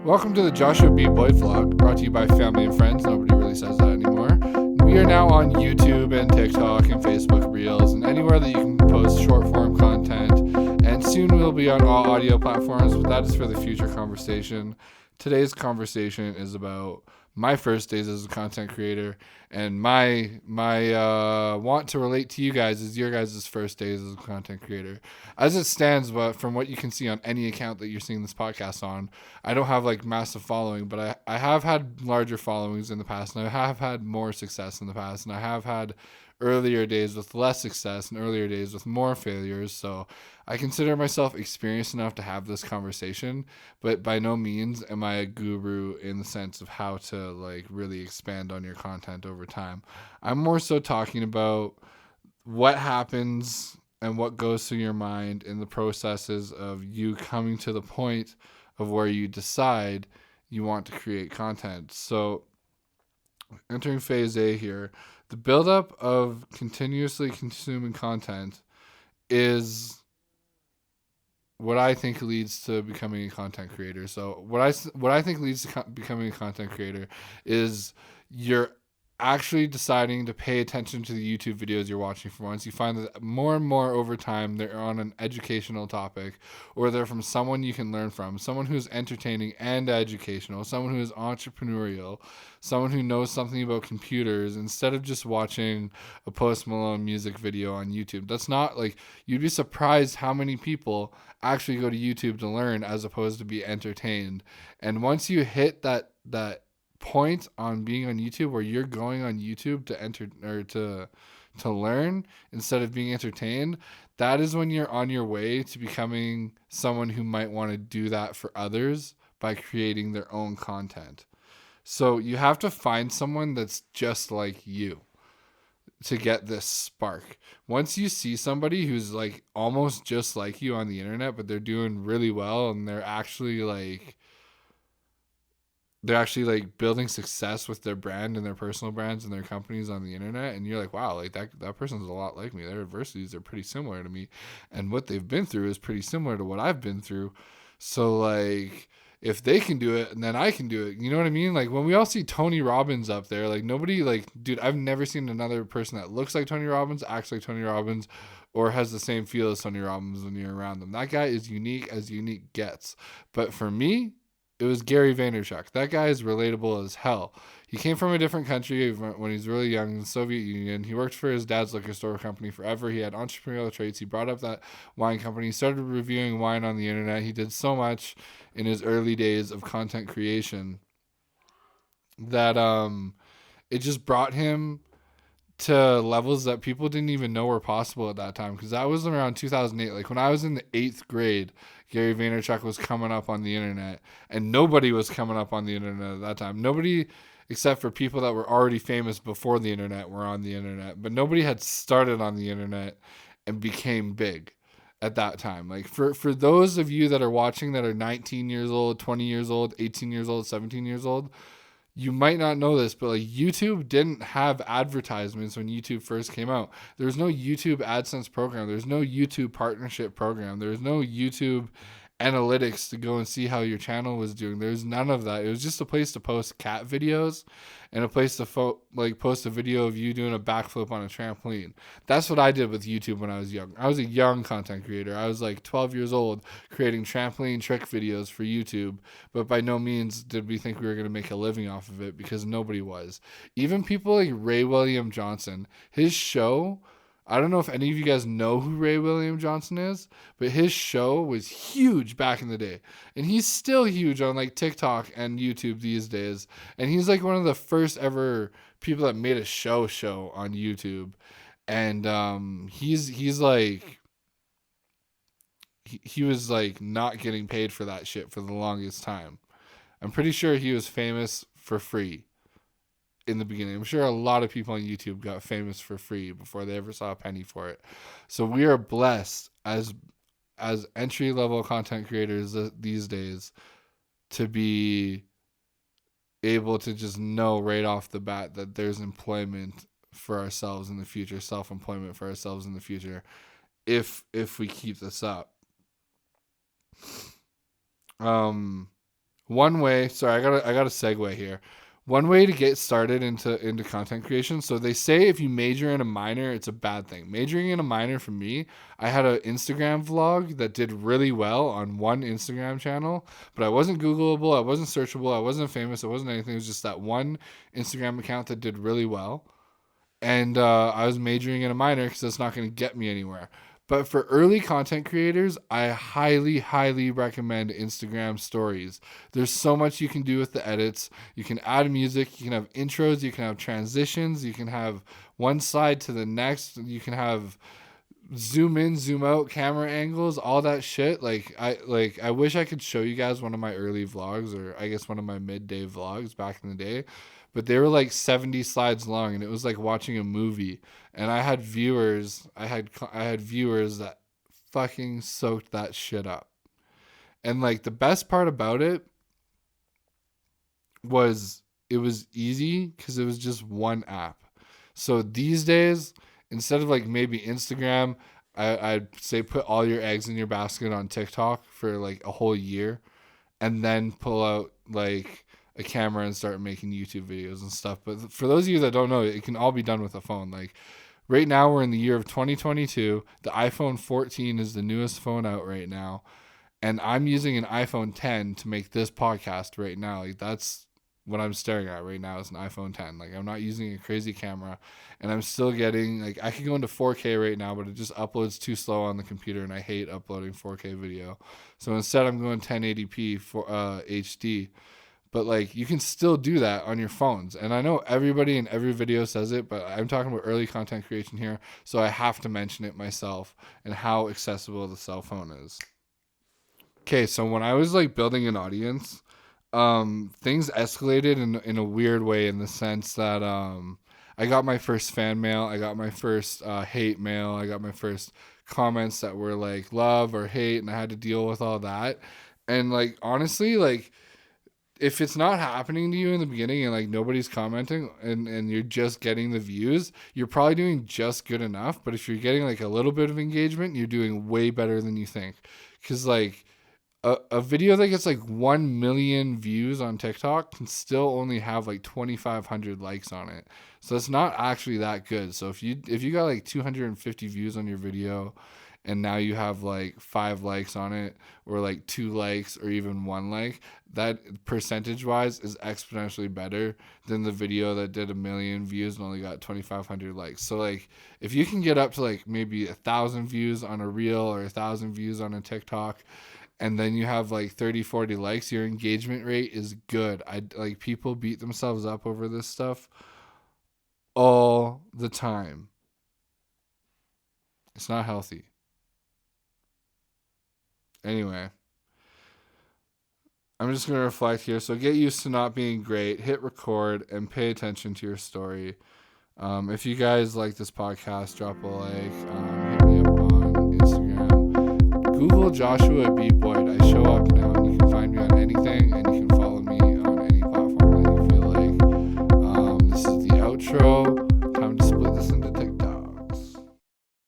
Welcome to the Joshua B. Boyd vlog, brought to you by family and friends. Nobody really says that anymore. We are now on YouTube and TikTok and Facebook Reels and anywhere that you can post short form content. And soon we'll be on all audio platforms, but that is for the future conversation. Today's conversation is about my first days as a content creator, and my want to relate to you guys is your guys' first days as a content creator. As it stands, but from what you can see on any account that you're seeing this podcast on, I don't have like massive following, but I have had larger followings in the past, and I have had more success in the past, and I have had earlier days with less success and earlier days with more failures. So I consider myself experienced enough to have this conversation, but by no means am I a guru in the sense of how to like really expand on your content over time. I'm more so talking about what happens and what goes through your mind in the processes of you coming to the point of where you decide you want to create content. So entering phase A here, the buildup of continuously consuming content is what I think leads to becoming a content creator. So what I think leads to becoming a content creator is you're actually deciding to pay attention to the YouTube videos you're watching for once. You find that more and more over time they're on an educational topic, or they're from someone you can learn from, someone who's entertaining and educational, someone who is entrepreneurial, someone who knows something about computers, instead of just watching a Post Malone music video on YouTube. That's not like, you'd be surprised how many people actually go to YouTube to learn as opposed to be entertained. And once you hit that point on being on YouTube where you're going on YouTube to enter or to learn instead of being entertained, that is when you're on your way to becoming someone who might want to do that for others by creating their own content. So you have to find someone that's just like you to get this spark. Once you see somebody who's like almost just like you on the internet, but they're doing really well and they're actually like building success with their brand and their personal brands and their companies on the internet, and you're like, wow, like that person's a lot like me. Their adversities are pretty similar to me, and what they've been through is pretty similar to what I've been through. So like, if they can do it, and then I can do it. You know what I mean? Like when we all see Tony Robbins up there, like nobody, like, dude, I've never seen another person that looks like Tony Robbins, acts like Tony Robbins, or has the same feel as Tony Robbins when you're around them. That guy is unique as unique gets. But for me, it was Gary Vaynerchuk. That guy is relatable as hell. He came from a different country when he was really young, in the Soviet Union. He worked for his dad's liquor store company forever. He had entrepreneurial traits. He brought up that wine company. He started reviewing wine on the internet. He did so much in his early days of content creation that it just brought him to levels that people didn't even know were possible at that time, because that was around 2008. Like when I was in the 8th grade, Gary Vaynerchuk was coming up on the internet, and nobody was coming up on the internet at that time. Nobody, except for people that were already famous before the internet, were on the internet, but nobody had started on the internet and became big at that time. Like for those of you that are watching that are 19 years old, 20 years old, 18 years old, 17 years old, you might not know this, but like YouTube didn't have advertisements when YouTube first came out. There was no YouTube AdSense program. There's no YouTube partnership program. There's no YouTube analytics to go and see how your channel was doing. There's none of that. It was just a place to post cat videos and a place to post a video of you doing a backflip on a trampoline. That's what I did with YouTube when I was young. I was a young content creator. I was like 12 years old creating trampoline trick videos for YouTube, but by no means did we think we were going to make a living off of it, because nobody was. Even people like Ray William Johnson, his show, I don't know if any of you guys know who Ray William Johnson is, but his show was huge back in the day. And he's still huge on like TikTok and YouTube these days. And he's like one of the first ever people that made a show on YouTube. And he's like, he was like not getting paid for that shit for the longest time. I'm pretty sure he was famous for free in the beginning. I'm sure a lot of people on YouTube got famous for free before they ever saw a penny for it. So we are blessed as entry-level content creators these days to be able to just know right off the bat that there's employment for ourselves in the future, self-employment for ourselves in the future, if we keep this up. One way, sorry, I got a segue here. One way to get started into content creation. So they say if you major in a minor, it's a bad thing. Majoring in a minor for me, I had an Instagram vlog that did really well on one Instagram channel, but I wasn't Googleable, I wasn't searchable, I wasn't famous, it wasn't anything. It was just that one Instagram account that did really well. And I was majoring in a minor because that's not going to get me anywhere. But for early content creators, I highly, highly recommend Instagram stories. There's so much you can do with the edits. You can add music, you can have intros, you can have transitions, you can have one slide to the next, you can have zoom in, zoom out, camera angles, all that shit. I wish I could show you guys one of my early vlogs, or I guess one of my midday vlogs back in the day, but they were like 70 slides long, and it was like watching a movie. And I had viewers, I had viewers that fucking soaked that shit up. And like the best part about it was it was easy because it was just one app. So these days, instead of like maybe Instagram, I'd say put all your eggs in your basket on TikTok for like a whole year, and then pull out like a camera and start making YouTube videos and stuff. But for those of you that don't know, it can all be done with a phone. Like right now, we're in the year of 2022. The iPhone 14 is the newest phone out right now, and I'm using an iPhone 10 to make this podcast right now. Like that's what I'm staring at right now is an iPhone 10. Like I'm not using a crazy camera, and I'm still getting like I could go into 4K right now, but it just uploads too slow on the computer, and I hate uploading 4K video. So instead, I'm going 1080p for HD. But like you can still do that on your phones, and I know everybody in every video says it, but I'm talking about early content creation here, so I have to mention it myself and how accessible the cell phone is. Okay, so when I was like building an audience, things escalated in a weird way, in the sense that I got my first fan mail, I got my first hate mail, I got my first comments that were like love or hate, and I had to deal with all that. And like honestly, like if it's not happening to you in the beginning and like nobody's commenting, and you're just getting the views, you're probably doing just good enough. But if you're getting like a little bit of engagement, you're doing way better than you think. Because like a video that gets like 1 million views on TikTok can still only have like 2,500 likes on it. So it's not actually that good. So if you got like 250 views on your video, and now you have like 5 likes on it, or like 2 likes, or even 1 like, that percentage wise is exponentially better than the video that did 1 million views and only got 2,500 likes. So like if you can get up to like maybe 1,000 views on a reel, or 1,000 views on a TikTok, and then you have like 30-40 likes, your engagement rate is good. I like people beat themselves up over this stuff all the time. It's not healthy. Anyway, I'm just going to reflect here. So get used to not being great, hit record, and pay attention to your story. If you guys like this podcast, drop a like, hit me up on Instagram. Google Joshua B. Boyd. I show up now.